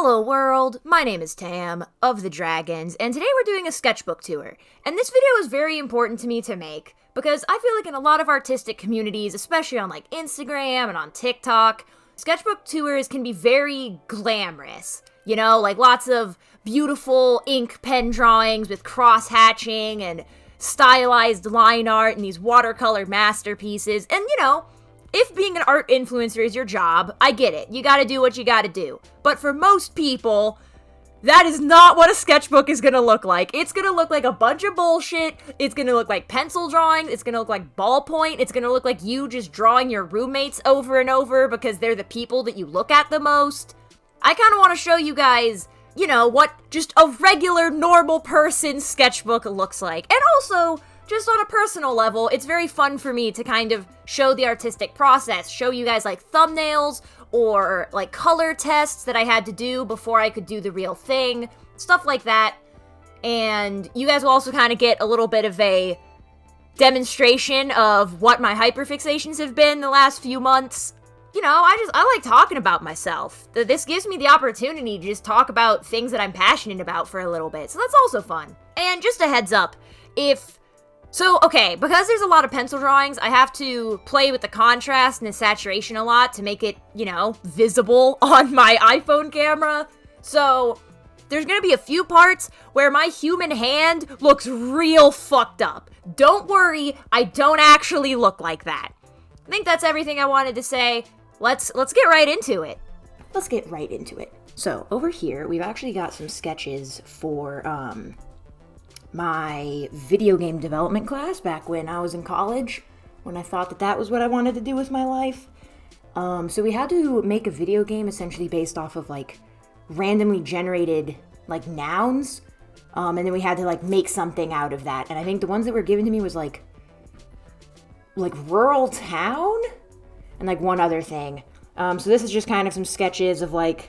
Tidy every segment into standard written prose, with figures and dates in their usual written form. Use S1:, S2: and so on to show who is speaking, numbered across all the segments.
S1: Hello world, my name is Tam, of the Dragons, and today we're doing a sketchbook tour. And this video is very important to me to make, because I feel like in a lot of artistic communities, especially on like Instagram and on TikTok, sketchbook tours can be very glamorous. You know, like lots of beautiful ink pen drawings with cross-hatching and stylized line art and these watercolor masterpieces, and you know, if being an art influencer is your job, I get it. You gotta do what you gotta do. But for most people, that is not what a sketchbook is gonna look like. It's gonna look like a bunch of bullshit. It's gonna look like pencil drawing. It's gonna look like ballpoint. It's gonna look like you just drawing your roommates over and over because they're the people that you look at the most. I kinda wanna show you guys, you know, what just a regular, normal person's sketchbook looks like. And also, just on a personal level, it's very fun for me to kind of show the artistic process, show you guys like thumbnails or like color tests that I had to do before I could do the real thing, stuff like that. And you guys will also kind of get a little bit of a demonstration of what my hyperfixations have been the last few months. You know, I like talking about myself. This gives me the opportunity to just talk about things that I'm passionate about for a little bit, so that's also fun. And just a heads up, because there's a lot of pencil drawings, I have to play with the contrast and the saturation a lot to make it, you know, visible on my iPhone camera. So there's gonna be a few parts where my human hand looks real fucked up. Don't worry, I don't actually look like that. I think that's everything I wanted to say. Let's get right into it. Let's get right into it. So over here, we've actually got some sketches for, my video game development class back when I was in college, when I thought that that was what I wanted to do with my life. So we had to make a video game essentially based off of like randomly generated like nouns, and then we had to like make something out of that. And I think the ones that were given to me was like rural town and like one other thing. So this is just kind of some sketches of like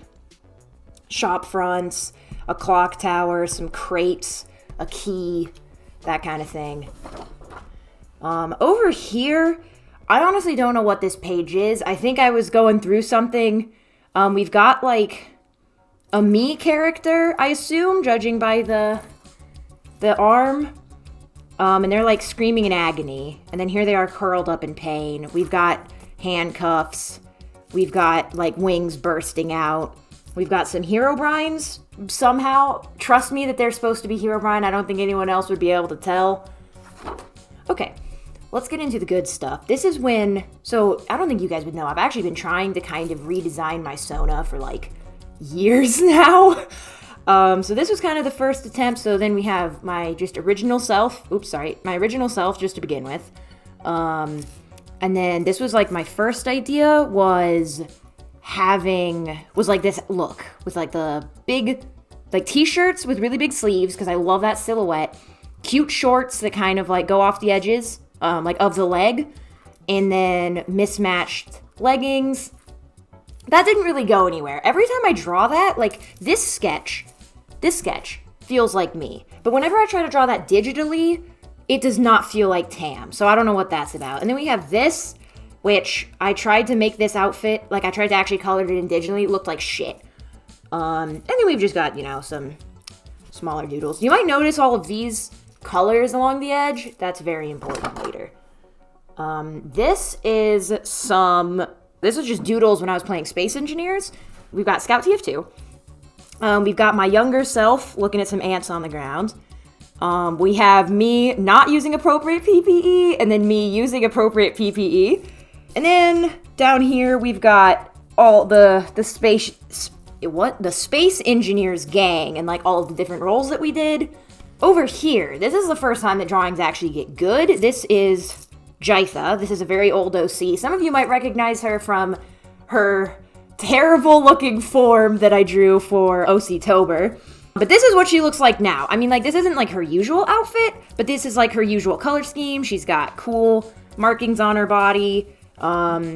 S1: shop fronts, a clock tower, some crates, a key, that kind of thing. Over here, I honestly don't know what this page is. I think I was going through something. We've got like a me character, I assume, judging by the arm. And they're like screaming in agony. And then here they are curled up in pain. We've got handcuffs. We've got like wings bursting out. We've got some Herobrines. Somehow, trust me that they're supposed to be Herobrine. I don't think anyone else would be able to tell. Okay, let's get into the good stuff. This is when, so I don't think you guys would know, I've actually been trying to kind of redesign my Sona for like years now. So this was kind of the first attempt. So then we have my just original self. My original self just to begin with. And then this was like my first idea was like this look with like the big like t-shirts with really big sleeves because I love that silhouette, cute shorts that kind of like go off the edges like of the leg, and then mismatched leggings. That didn't really go anywhere. Every time I draw that, like this sketch feels like me, but whenever I try to draw that digitally, it does not feel like Tam. So I don't know what that's about. And then we have this, which I tried to make this outfit, like I tried to actually color it in digitally, it looked like shit. And then we've just got, you know, some smaller doodles. You might notice all of these colors along the edge. That's very important later. This is just doodles when I was playing Space Engineers. We've got Scout TF2. We've got my younger self looking at some ants on the ground. We have me not using appropriate PPE, and then me using appropriate PPE. And then down here we've got all the Space Engineers gang and like all of the different roles that we did. Over here, this is the first time that drawings actually get good. This is Jitha. This is a very old OC. Some of you might recognize her from her terrible looking form that I drew for OC Tober. But this is what she looks like now. I mean, like, this isn't like her usual outfit, but this is like her usual color scheme. She's got cool markings on her body.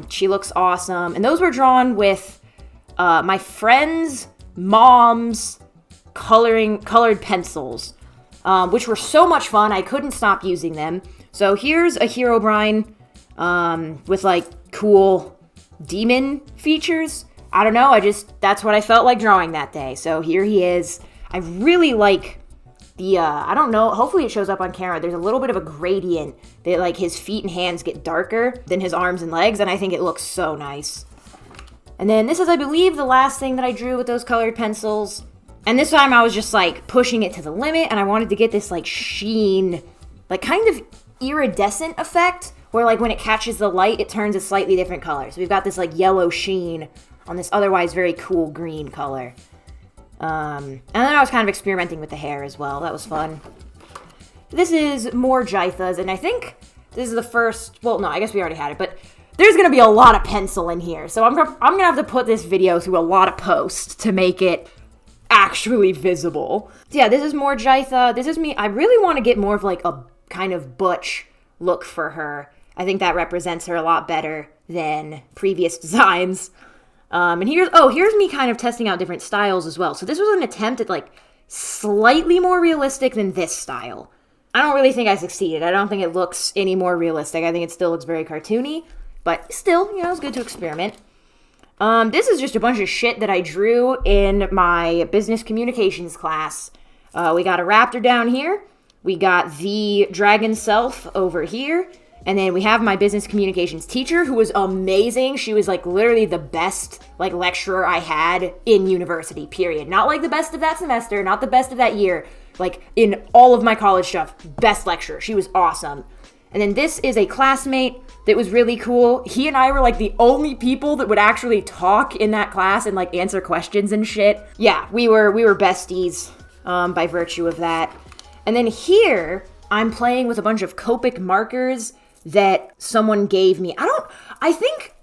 S1: She looks awesome. And those were drawn with my friend's mom's colored pencils, which were so much fun. I couldn't stop using them. So here's a Herobrine with like cool demon features. I don't know, that's what I felt like drawing that day. So here he is. I really like the, I don't know, hopefully it shows up on camera. There's a little bit of a gradient that like his feet and hands get darker than his arms and legs, and I think it looks so nice. And then this is, I believe, the last thing that I drew with those colored pencils. And this time I was just like pushing it to the limit, and I wanted to get this like sheen, like kind of iridescent effect, where like when it catches the light, it turns a slightly different color. So we've got this like yellow sheen on this otherwise very cool green color. And then I was kind of experimenting with the hair as well. That was fun. This is more Jythas, and I think this is the first, well, no, I guess we already had it, but there's going to be a lot of pencil in here. So I'm going to have to put this video through a lot of posts to make it actually visible. So yeah, this is more Jytha. This is me. I really want to get more of like a kind of butch look for her. I think that represents her a lot better than previous designs. And here's me kind of testing out different styles as well. So this was an attempt at like slightly more realistic than this style. I don't really think I succeeded. I don't think it looks any more realistic. I think it still looks very cartoony, but still, you know, it's good to experiment. This is just a bunch of shit that I drew in my business communications class. We got a raptor down here. We got the dragon self over here. And then we have my business communications teacher, who was amazing. She was like literally the best like lecturer I had in university, period. Not like the best of that semester, not the best of that year. Like in all of my college stuff, best lecturer. She was awesome. And then this is a classmate that was really cool. He and I were like the only people that would actually talk in that class and like answer questions and shit. Yeah, we were besties by virtue of that. And then here, I'm playing with a bunch of Copic markers that someone gave me. I think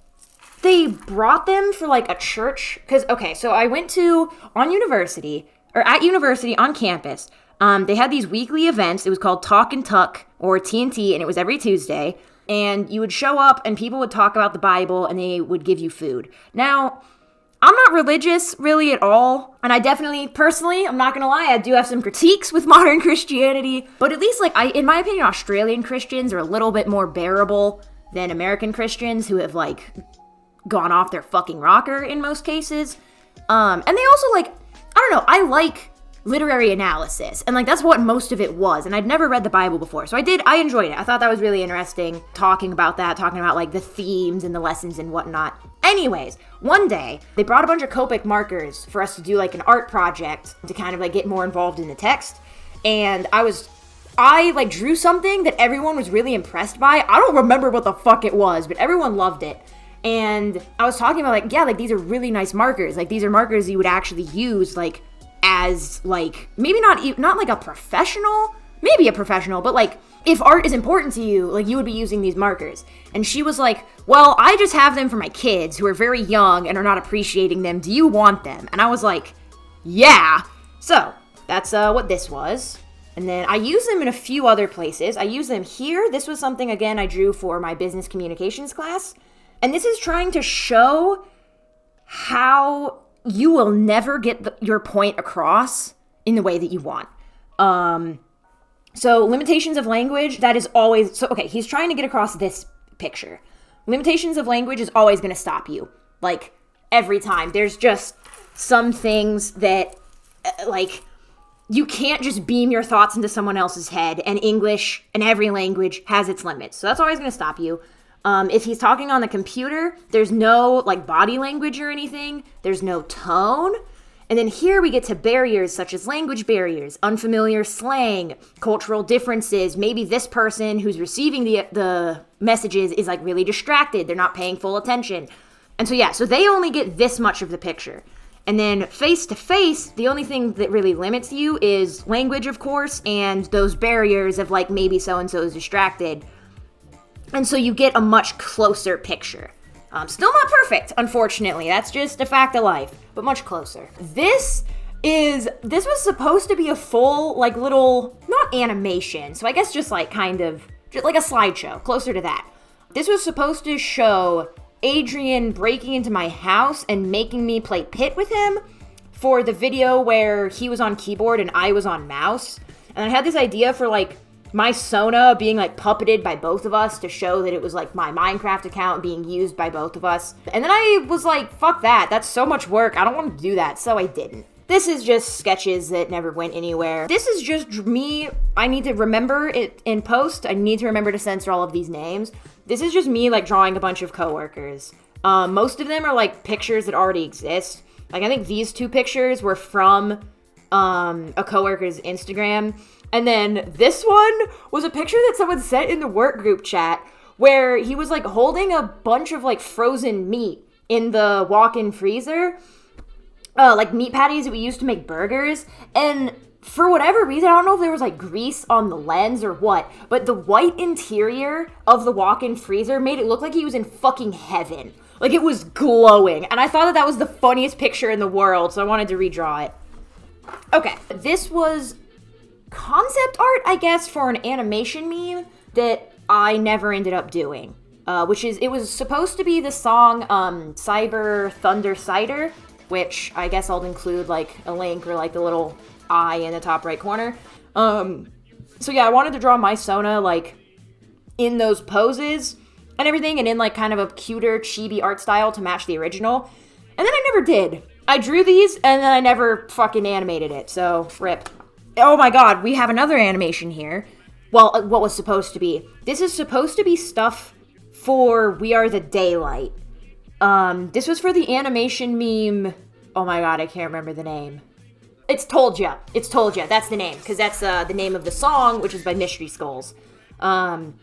S1: they brought them for like a church. Cause okay, so I went at university on campus. They had these weekly events. It was called Talk and Tuck or TNT, and it was every Tuesday. And you would show up and people would talk about the Bible and they would give you food. Now, I'm not religious really at all. And I definitely, personally, I'm not going to lie, I do have some critiques with modern Christianity. But at least, like, in my opinion, Australian Christians are a little bit more bearable than American Christians who have, like, gone off their fucking rocker in most cases. And they also, like, I don't know, I like literary analysis. And, like, that's what most of it was. And I'd never read the Bible before. So I enjoyed it. I thought that was really interesting, talking about, like, the themes and the lessons and whatnot. Anyways, one day, they brought a bunch of Copic markers for us to do, like, an art project to kind of, like, get more involved in the text. And I like, drew something that everyone was really impressed by. I don't remember what the fuck it was, but everyone loved it. And I was talking about, like, yeah, like, these are really nice markers. Like, these are markers you would actually use, like, as, like, maybe not like a professional, maybe a professional, but, like, if art is important to you, like, you would be using these markers. And she was like, well, I just have them for my kids who are very young and are not appreciating them. Do you want them? And I was like, yeah. So that's what this was. And then I use them in a few other places. I use them here. This was something, again, I drew for my business communications class. And this is trying to show how you will never get your point across in the way that you want. So limitations of language, that is always, so okay, he's trying to get across this picture. Limitations of language is always going to stop you. Like, every time. There's just some things that, like, you can't just beam your thoughts into someone else's head, and English and every language has its limits. So that's always going to stop you. If he's talking on the computer, there's no, like, body language or anything. There's no tone. And then here we get to barriers such as language barriers, unfamiliar slang, cultural differences. Maybe this person who's receiving the messages is, like, really distracted. They're not paying full attention. And so, yeah, so they only get this much of the picture. And then face to face, the only thing that really limits you is language, of course, and those barriers of, like, maybe so-and-so is distracted. And so you get a much closer picture. Still not perfect, unfortunately. That's just a fact of life, but much closer. This was supposed to be a full, like, little, not animation, so I guess just, like, kind of, just like a slideshow, closer to that. This was supposed to show Adrian breaking into my house and making me play pit with him for the video where he was on keyboard and I was on mouse. And I had this idea for, like, my Sona being like puppeted by both of us to show that it was like my Minecraft account being used by both of us. And then I was like, fuck that. That's so much work. I don't want to do that. So I didn't. This is just sketches that never went anywhere. This is just me. I need to remember it in post. I need to remember to censor all of these names. This is just me like drawing a bunch of coworkers. Most of them are like pictures that already exist. Like I think these 2 pictures were from a coworker's Instagram. And then this one was a picture that someone sent in the work group chat where he was like holding a bunch of like frozen meat in the walk-in freezer. Like meat patties that we used to make burgers. And for whatever reason, I don't know if there was like grease on the lens or what, but the white interior of the walk-in freezer made it look like he was in fucking heaven. Like it was glowing. And I thought that that was the funniest picture in the world, so I wanted to redraw it. Okay, this was concept art, I guess, for an animation meme that I never ended up doing. It was supposed to be the song Cyber Thunder Cider, which I guess I'll include like a link or like the little eye in the top right corner. So yeah, I wanted to draw my Sona like in those poses and everything and in like kind of a cuter chibi art style to match the original. And then I never did. I drew these and then I never fucking animated it, so rip. Oh my god, we have another animation here. Well, what was supposed to be. This is supposed to be stuff for We Are the Daylight. This was for the animation meme. Oh my god, I can't remember the name. It's Told Ya. It's Told Ya. That's the name, because that's the name of the song, which is by Mystery Skulls. And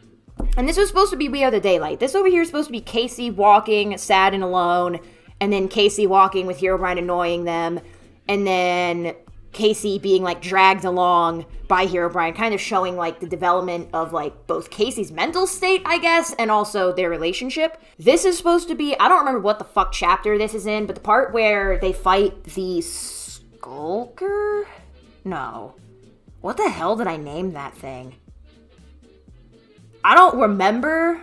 S1: this was supposed to be We Are the Daylight. This over here is supposed to be Casey walking, sad and alone, and then Casey walking with Herobrine annoying them, and then Casey being like dragged along by Herobrine, kind of showing like the development of like both Casey's mental state, I guess, and also their relationship. This is supposed to be, I don't remember what the fuck chapter this is in, but the part where they fight the Skulker? No. What the hell did I name that thing? I don't remember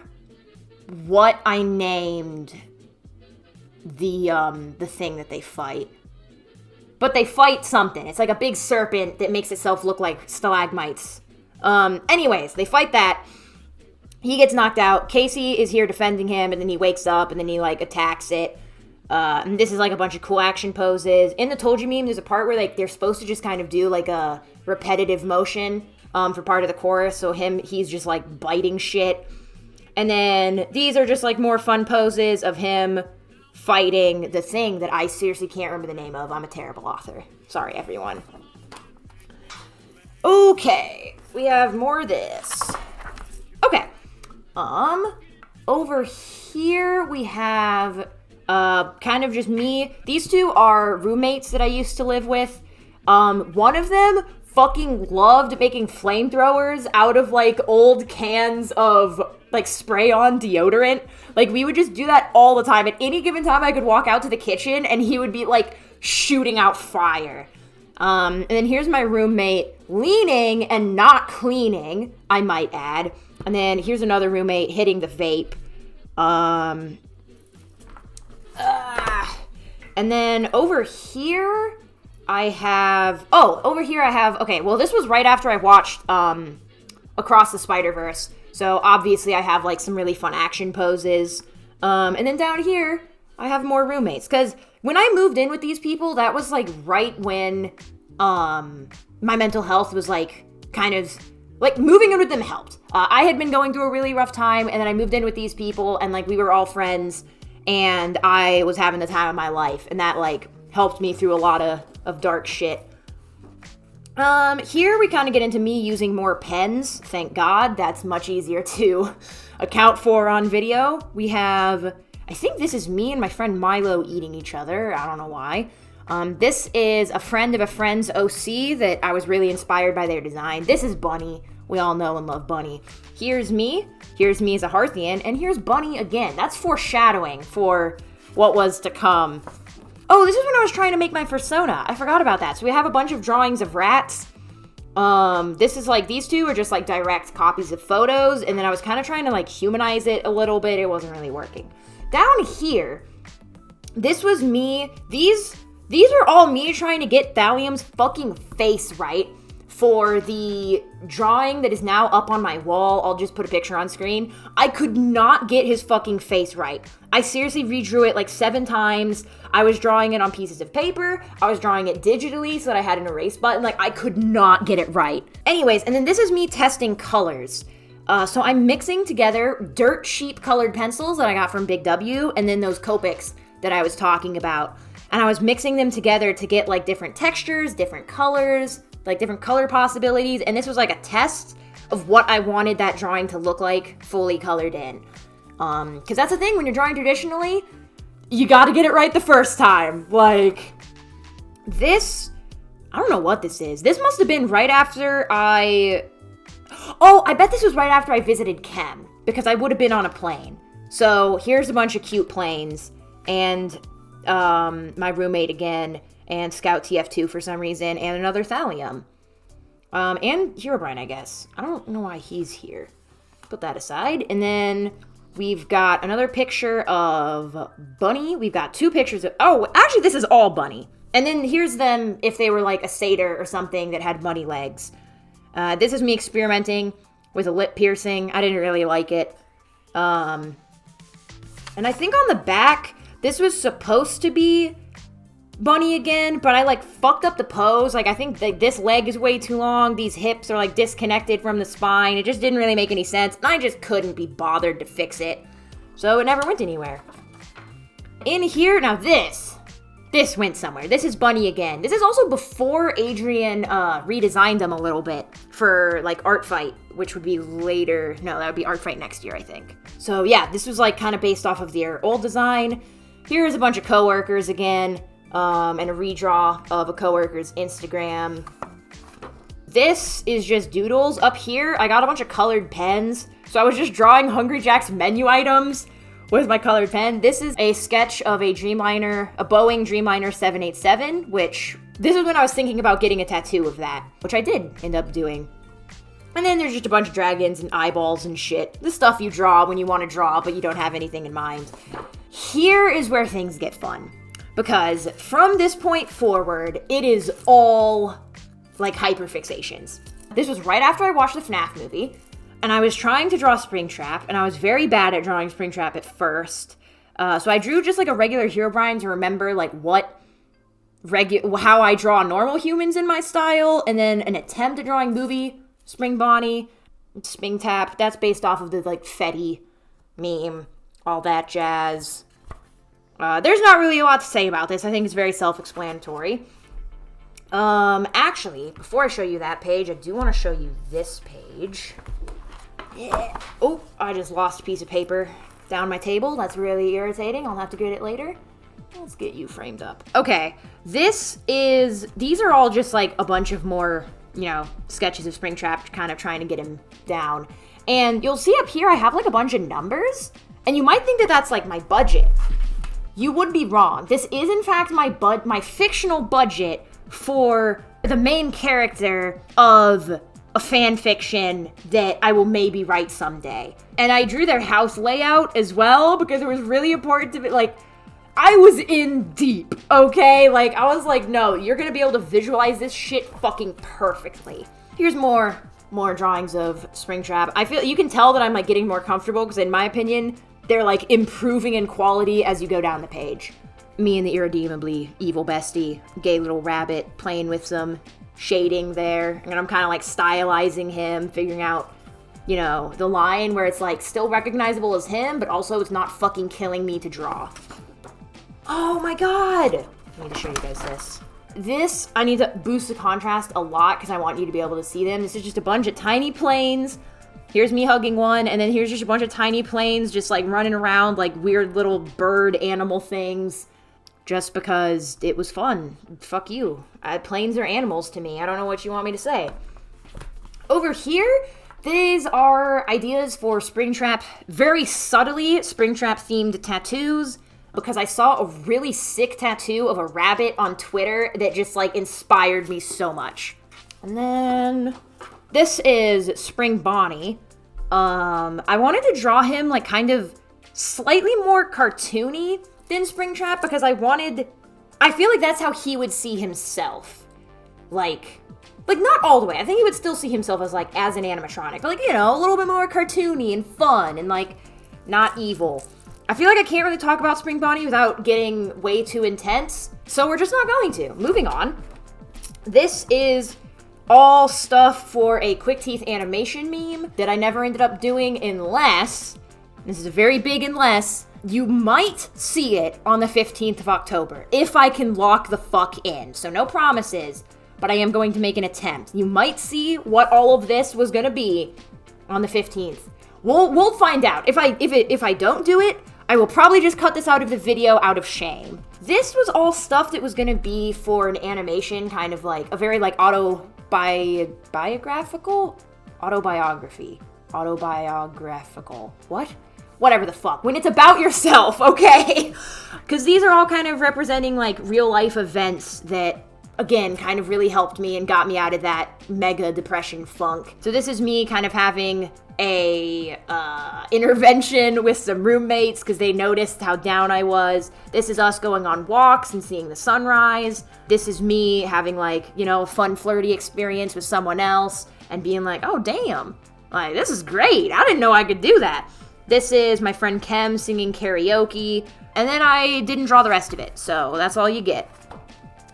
S1: what I named the thing that they fight. But they fight something. It's like a big serpent that makes itself look like stalagmites. Anyways, they fight that. He gets knocked out. Casey is here defending him, and then he wakes up, and then he, like, attacks it. And this is, like, a bunch of cool action poses. In the Told You meme, there's a part where, like, they're supposed to just kind of do, like, a repetitive motion for part of the chorus. So he's just, like, biting shit. And then these are just, like, more fun poses of him fighting the thing that I seriously can't remember the name of. I'm a terrible author. Sorry, everyone. Okay, we have more of this. Okay. Over here we have kind of just me. These 2 are roommates that I used to live with. One of them fucking loved making flamethrowers out of like old cans of like spray-on deodorant. Like we would just do that all the time. At any given time I could walk out to the kitchen and he would be like shooting out fire. And then here's my roommate leaning and not cleaning, I might add. And then here's another roommate hitting the vape. And then over here I have, okay, well this was right after I watched Across the Spider-Verse. So obviously I have like some really fun action poses. And then down here I have more roommates. Because when I moved in with these people, that was like right when my mental health was like kind of, like moving in with them helped. I had been going through a really rough time, and then I moved in with these people and like we were all friends and I was having the time of my life, and that like helped me through a lot of dark shit. Here we kind of get into me using more pens. Thank God. That's much easier to account for on video. We have, I think this is me and my friend Milo eating each other. I don't know why. This is a friend of a friend's OC that I was really inspired by their design. This is Bunny. We all know and love Bunny. Here's me. Here's me as a Hearthian. And here's Bunny again. That's foreshadowing for what was to come. Oh, this is when I was trying to make my persona. I forgot about that. So we have a bunch of drawings of rats. This is like, these 2 are just like direct copies of photos. And then I was kind of trying to like humanize it a little bit. It wasn't really working. Down here, this was me. These are all me trying to get Thallium's fucking face right for the drawing that is now up on my wall. I'll just put a picture on screen. I could not get his fucking face right. I seriously redrew it like 7 times. I was drawing it on pieces of paper. I was drawing it digitally so that I had an erase button. Like, I could not get it right. Anyways, and then this is me testing colors. So I'm mixing together dirt cheap colored pencils that I got from Big W, and then those Copics that I was talking about. And I was mixing them together to get like different textures, different colors, like different color possibilities. And this was like a test of what I wanted that drawing to look like fully colored in. Because that's the thing, when you're drawing traditionally, you gotta get it right the first time. Like, this, I don't know what this is. This must have been right after I bet this was right after I visited Chem, because I would have been on a plane. So here's a bunch of cute planes, and my roommate again, and Scout TF2 for some reason, and another Thallium. And Herobrine, I guess. I don't know why he's here. Put that aside. And then we've got another picture of Bunny. We've got 2 pictures of... Oh, actually, this is all Bunny. And then here's them if they were like a satyr or something that had bunny legs. This is me experimenting with a lip piercing. I didn't really like it. And I think on the back, this was supposed to be Bunny again, but I like fucked up the pose. Like, I think that this leg is way too long. These hips are like disconnected from the spine. It just didn't really make any sense. And I just couldn't be bothered to fix it. So it never went anywhere. In here, now this went somewhere. This is Bunny again. This is also before Adrian redesigned them a little bit for like Art Fight, which would be later. No, that would be Art Fight next year, I think. So yeah, this was like kind of based off of their old design. Here's a bunch of coworkers again, and a redraw of a coworker's Instagram. This is just doodles. Up here, I got a bunch of colored pens. So I was just drawing Hungry Jack's menu items with my colored pen. This is a sketch of a Boeing Dreamliner 787, which this is when I was thinking about getting a tattoo of that, which I did end up doing. And then there's just a bunch of dragons and eyeballs and shit. The stuff you draw when you want to draw, but you don't have anything in mind. Here is where things get fun. Because from this point forward, it is all like hyperfixations. This was right after I watched the FNAF movie. And I was trying to draw Springtrap, and I was very bad at drawing Springtrap at first. So I drew just like a regular Herobrine to remember like how I draw normal humans in my style, and then an attempt at drawing movie Spring Bonnie, Springtap. That's based off of the like Fetty meme, all that jazz. There's not really a lot to say about this. I think it's very self-explanatory. Actually, before I show you that page, I do want to show you this page. Yeah. Oh, I just lost a piece of paper down my table. That's really irritating. I'll have to get it later. Let's get you framed up. Okay, these are all just like a bunch of more, sketches of Springtrap, kind of trying to get him down. And you'll see up here, I have like a bunch of numbers, and you might think that that's like my budget. You would be wrong. This is in fact my fictional budget for the main character of a fan fiction that I will maybe write someday. And I drew their house layout as well because it was really important to be like, I was in deep, okay? Like, I was like, no, you're gonna be able to visualize this shit fucking perfectly. Here's more drawings of Springtrap. I feel you can tell that I'm like getting more comfortable because in my opinion, they're like improving in quality as you go down the page. Me and the irredeemably evil bestie, gay little rabbit, playing with some shading there, and I'm kind of like stylizing him, figuring out, the line where it's like still recognizable as him, but also it's not fucking killing me to draw. Oh my god! I need to show you guys this. This, I need to boost the contrast a lot because I want you to be able to see them. This is just a bunch of tiny planes. Here's me hugging one, and then here's just a bunch of tiny planes just like running around like weird little bird animal things. Just because it was fun. Fuck you. Planes are animals to me. I don't know what you want me to say. Over here, these are ideas for Springtrap, very subtly Springtrap-themed tattoos, because I saw a really sick tattoo of a rabbit on Twitter that just, like, inspired me so much. And then this is Spring Bonnie. I wanted to draw him, like, kind of slightly more cartoony than Springtrap because I feel like that's how he would see himself. like not all the way. I think he would still see himself as like as an animatronic, but like, you know, a little bit more cartoony and fun and like not evil. I feel like I can't really talk about Spring Bonnie without getting way too intense, so we're just not going to. Moving on. This is all stuff for a Quick Teeth animation meme that I never ended up doing unless, this is a very big unless, you might see it on the 15th of October, if I can lock the fuck in. So no promises, but I am going to make an attempt. You might see what all of this was gonna be on the 15th. We'll find out. If I don't do it, I will probably just cut this out of the video out of shame. This was all stuff that was gonna be for an animation, kind of like a very like autobiographical? What? Whatever the fuck. When it's about yourself, okay? Because these are all kind of representing like real life events that, again, kind of really helped me and got me out of that mega depression funk. So this is me kind of having a intervention with some roommates because they noticed how down I was. This is us going on walks and seeing the sunrise. This is me having like, you know, a fun flirty experience with someone else and being like, oh damn, like this is great. I didn't know I could do that. This is my friend Kem singing karaoke, and then I didn't draw the rest of it, so that's all you get.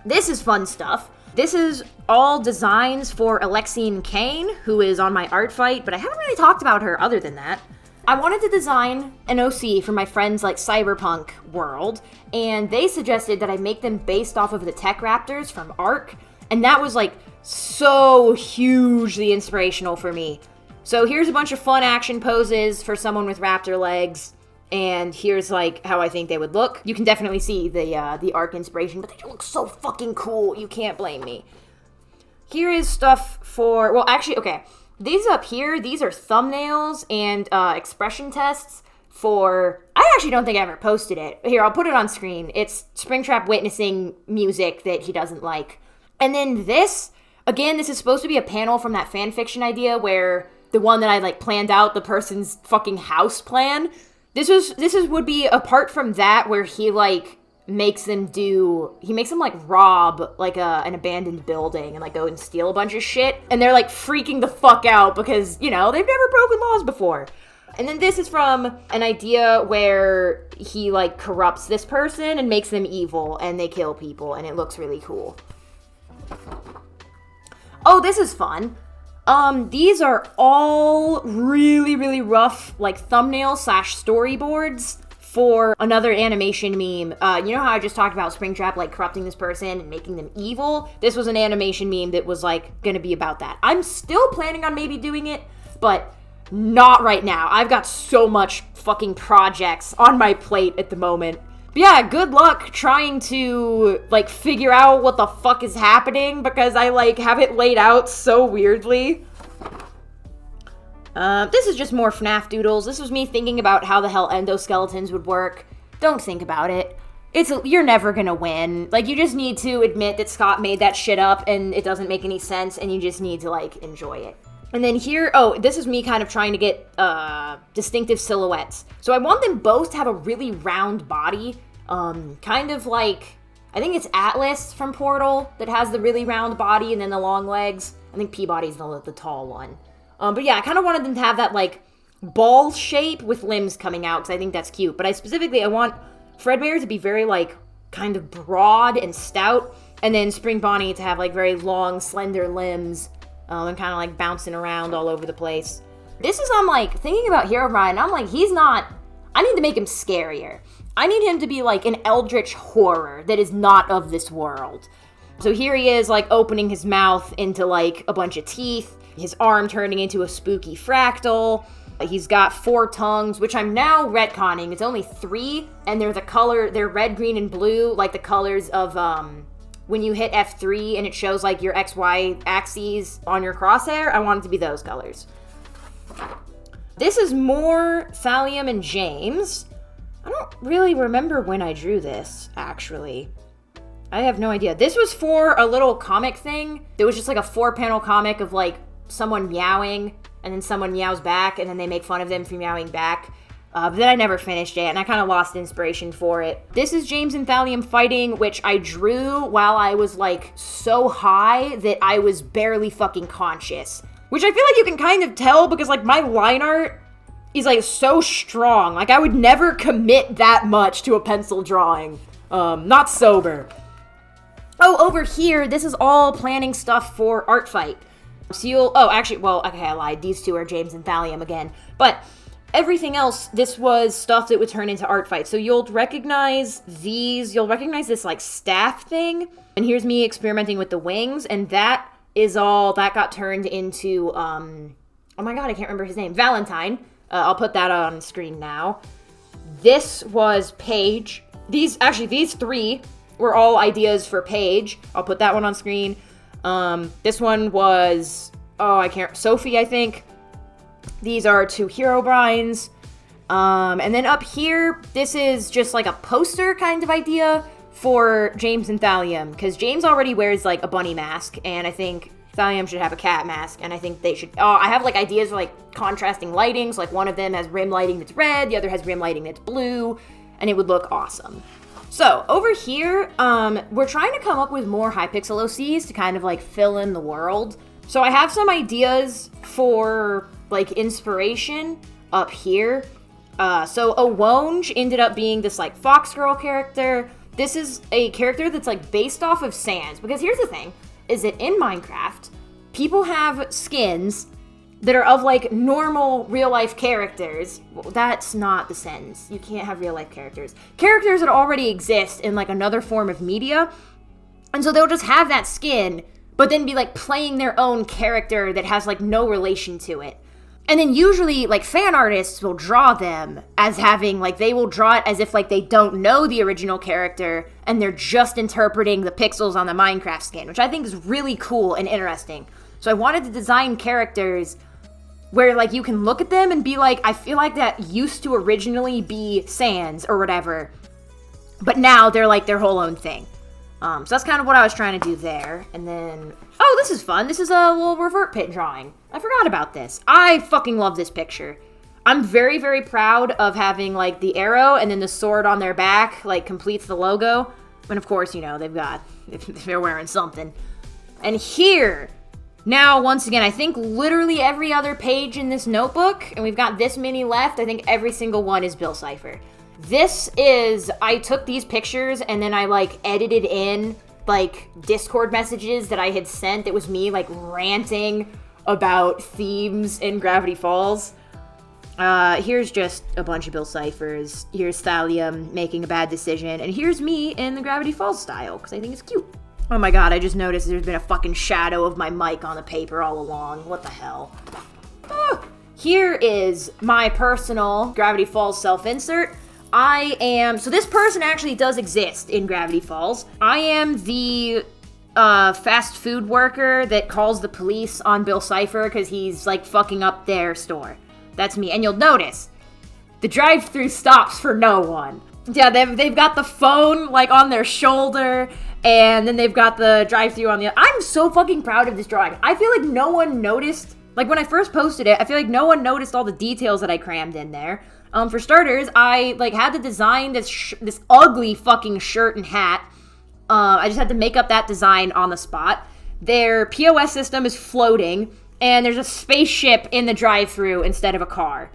S1: This is fun stuff. This is all designs for Alexine Kane, who is on my art fight, but I haven't really talked about her other than that. I wanted to design an OC for my friends' like cyberpunk world, and they suggested that I make them based off of the Tech Raptors from Ark, and that was like so hugely inspirational for me. So here's a bunch of fun action poses for someone with raptor legs, and here's like how I think they would look. You can definitely see the Ark inspiration, but they don't look so fucking cool. You can't blame me. Here is stuff for, well actually, okay. These up here, these are thumbnails and expression tests for, I actually don't think I ever posted it. Here, I'll put it on screen. It's Springtrap witnessing music that he doesn't like. And then this, again, this is supposed to be a panel from that fanfiction idea where the one that I like planned out the person's fucking house plan. This would be apart from that where he like makes them like rob like an abandoned building and like go and steal a bunch of shit, and they're like freaking the fuck out because, you know, they've never broken laws before. And then this is from an idea where he like corrupts this person and makes them evil and they kill people, and it looks really cool. Oh, this is fun. These are all really, really rough, like, thumbnails / storyboards for another animation meme. You know how I just talked about Springtrap, like, corrupting this person and making them evil? This was an animation meme that was, like, gonna be about that. I'm still planning on maybe doing it, but not right now. I've got so much fucking projects on my plate at the moment. But yeah, good luck trying to, like, figure out what the fuck is happening, because I, like, have it laid out so weirdly. This is just more FNAF doodles. This was me thinking about how the hell endoskeletons would work. Don't think about it. You're never gonna win. Like, you just need to admit that Scott made that shit up and it doesn't make any sense, and you just need to, like, enjoy it. And then here, oh, this is me kind of trying to get distinctive silhouettes. So I want them both to have a really round body, kind of like, I think it's Atlas from Portal that has the really round body and then the long legs. I think Peabody's the tall one. But yeah, I kind of wanted them to have that, like, ball shape with limbs coming out, because I think that's cute. But I want Fredbear to be very, like, kind of broad and stout, and then Spring Bonnie to have, like, very long, slender limbs, and kind of, like, bouncing around all over the place. This is, I'm, like, thinking about Herobrine, I'm like, I need to make him scarier. I need him to be, like, an eldritch horror that is not of this world. So here he is, like, opening his mouth into, like, a bunch of teeth, his arm turning into a spooky fractal. He's got 4 tongues, which I'm now retconning. It's only 3, and they're red, green, and blue, like the colors of, when you hit F3 and it shows, like, your XY axes on your crosshair. I want it to be those colors. This is more Thallium and James. I don't really remember when I drew this, actually. I have no idea. This was for a little comic thing. It was just, like, a 4-panel comic of, like, someone meowing, and then someone meows back, and then they make fun of them for meowing back. But then I never finished it, and I kind of lost inspiration for it. This is James and Thallium fighting, which I drew while I was, like, so high that I was barely fucking conscious. Which I feel like you can kind of tell because, like, my line art is, like, so strong. Like, I would never commit that much to a pencil drawing. Not sober. Oh, over here, this is all planning stuff for Art Fight. So you'll, okay, I lied. These two are James and Thallium again. But everything else, this was stuff that would turn into Art Fight. So you'll recognize these, you'll recognize this, like, staff thing. And here's me experimenting with the wings, and that is all, that got turned into, oh my god, I can't remember his name. Valentine. I'll put that on screen now. This was Paige. These three were all ideas for Paige. I'll put that one on screen. This one was, Sophie, I think. These are two Herobrines. And then up here, this is just like a poster kind of idea for James and Thallium, because James already wears like a bunny mask, and I think Thallium should have a cat mask, and I think they should, I have like ideas for like contrasting lightings, like one of them has rim lighting that's red, the other has rim lighting that's blue, and it would look awesome. So over here, we're trying to come up with more Hypixel OCs to kind of like fill in the world. So I have some ideas for like inspiration up here. So Awonge ended up being this like Fox Girl character. This is a character that's like based off of Sans, because here's the thing, is that in Minecraft, people have skins that are of like normal real life characters. Well, that's not the sentence. You can't have real life characters. Characters that already exist in like another form of media. And so they'll just have that skin, but then be like playing their own character that has like no relation to it. And then usually, like, fan artists will draw them as having, like, they will draw it as if, like, they don't know the original character and they're just interpreting the pixels on the Minecraft skin, which I think is really cool and interesting. So I wanted to design characters where, like, you can look at them and be like, I feel like that used to originally be Sans or whatever, but now they're, like, their whole own thing. So that's kind of what I was trying to do there. And then, oh, this is fun. This is a little revert pit drawing. I forgot about this. I fucking love this picture. I'm very, very proud of having, like, the arrow and then the sword on their back, like, completes the logo. And, of course, you know, they're wearing something. And here, now, once again, I think literally every other page in this notebook, and we've got this many left, I think every single one is Bill Cipher. This is, I took these pictures and then I, like, edited in, like, Discord messages that I had sent. It was me, like, ranting about themes in Gravity Falls. Here's just a bunch of Bill Ciphers. Here's Thallium making a bad decision. And here's me in the Gravity Falls style, because I think it's cute. Oh my god, I just noticed there's been a fucking shadow of my mic on the paper all along. What the hell? Here is my personal Gravity Falls self-insert. So this person actually does exist in Gravity Falls. I am the fast food worker that calls the police on Bill Cipher because he's, like, fucking up their store. That's me. And you'll notice, the drive-thru stops for no one. Yeah, they've got the phone, like, on their shoulder, and then they've got the drive-thru on the other. I'm so fucking proud of this drawing. I feel like no one noticed, like, when I first posted it, I feel like no one noticed all the details that I crammed in there. For starters, I, like, had to design this ugly fucking shirt and hat. I just had to make up that design on the spot. Their POS system is floating, and there's a spaceship in the drive-thru instead of a car.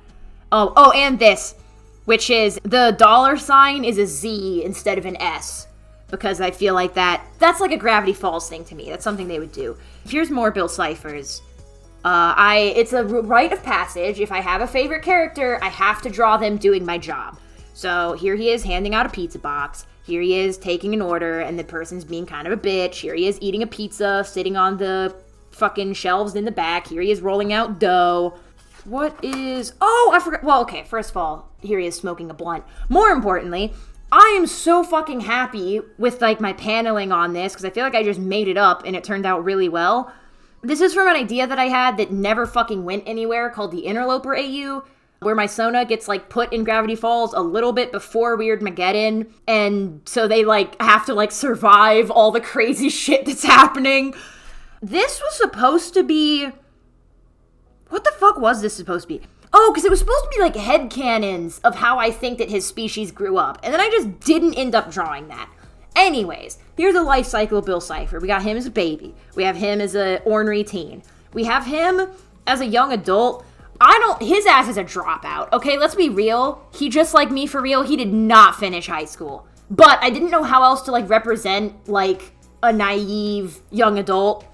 S1: Oh, and this, which is the $sign is a Z instead of an S, because I feel like that's like a Gravity Falls thing to me. That's something they would do. Here's more Bill Ciphers. It's a rite of passage. If I have a favorite character, I have to draw them doing my job. So here he is handing out a pizza box. Here he is taking an order, and the person's being kind of a bitch. Here he is eating a pizza, sitting on the fucking shelves in the back. Here he is rolling out dough. I forgot. Well, okay, first of all, here he is smoking a blunt. More importantly, I am so fucking happy with, like, my paneling on this, because I feel like I just made it up, and it turned out really well. This is from an idea that I had that never fucking went anywhere called the Interloper AU, where my Sona gets, like, put in Gravity Falls a little bit before Weirdmageddon, and so they, like, have to, like, survive all the crazy shit that's happening. This was supposed to be... What the fuck was this supposed to be? Oh, because it was supposed to be like headcanons of how I think that his species grew up. And then I just didn't end up drawing that. Anyways, here's the life cycle of Bill Cipher. We got him as a baby. We have him as an ornery teen. We have him as a young adult. His ass is a dropout. Okay, let's be real. He just like me for real. He did not finish high school. But I didn't know how else to like represent like a naive young adult.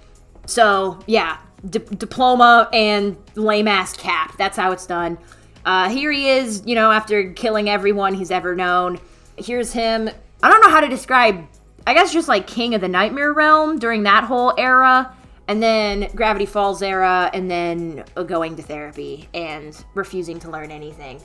S1: So yeah, diploma and lame-ass cap. That's how it's done. Here he is, you know, after killing everyone he's ever known. Here's him. I don't know how to describe, I guess just like King of the Nightmare Realm during that whole era. And then Gravity Falls era, and then going to therapy and refusing to learn anything.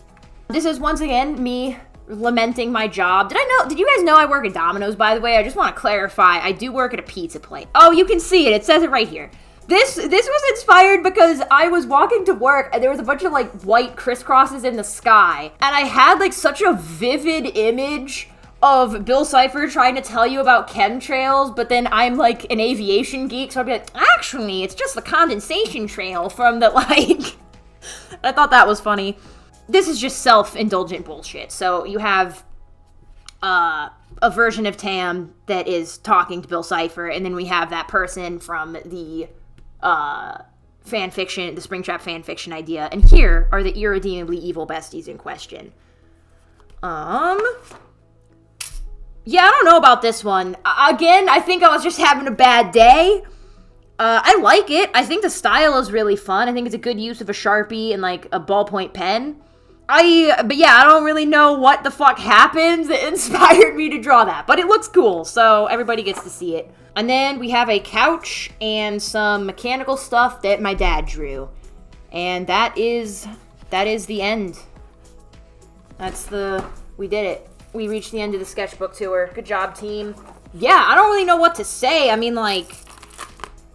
S1: This is once again me lamenting my job. Did you guys know I work at Domino's, by the way? I just want to clarify, I do work at a pizza place. Oh, you can see it says it right here. This was inspired because I was walking to work and there was a bunch of like white crisscrosses in the sky. And I had like such a vivid image of Bill Cipher trying to tell you about chemtrails, but then I'm like an aviation geek, so I'd be like, actually, it's just the condensation trail from the like... I thought that was funny. This is just self-indulgent bullshit. So you have a version of Tam that is talking to Bill Cipher, and then we have that person from the fan fiction, the Springtrap fan fiction idea, and here are the irredeemably evil besties in question. Yeah, I don't know about this one. Again, I think I was just having a bad day. I like it. I think the style is really fun. I think it's a good use of a Sharpie and, like, a ballpoint pen. But yeah, I don't really know what the fuck happened that inspired me to draw that. But it looks cool, so everybody gets to see it. And then we have a couch and some mechanical stuff that my dad drew. And that is the end. We did it. We reached the end of the sketchbook tour. Good job, team. Yeah, I don't really know what to say. I mean, like,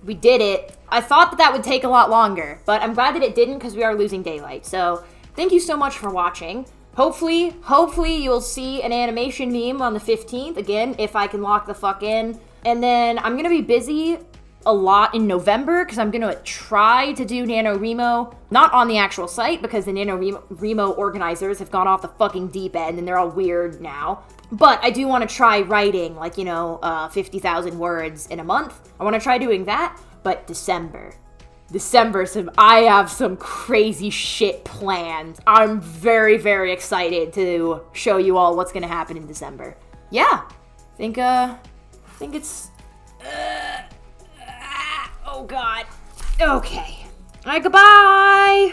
S1: we did it. I thought that would take a lot longer, but I'm glad that it didn't because we are losing daylight. So, thank you so much for watching. Hopefully you'll see an animation meme on the 15th. Again, if I can lock the fuck in. And then I'm going to be busy a lot in November because I'm going to try to do NaNoWriMo, not on the actual site because the NaNoWriMo organizers have gone off the fucking deep end and they're all weird now. But I do want to try writing, like, 50,000 words in a month. I want to try doing that, but December, I have some crazy shit planned. I'm very, very excited to show you all what's going to happen in December. Yeah, I think it's... Oh, God. Okay. All right, goodbye.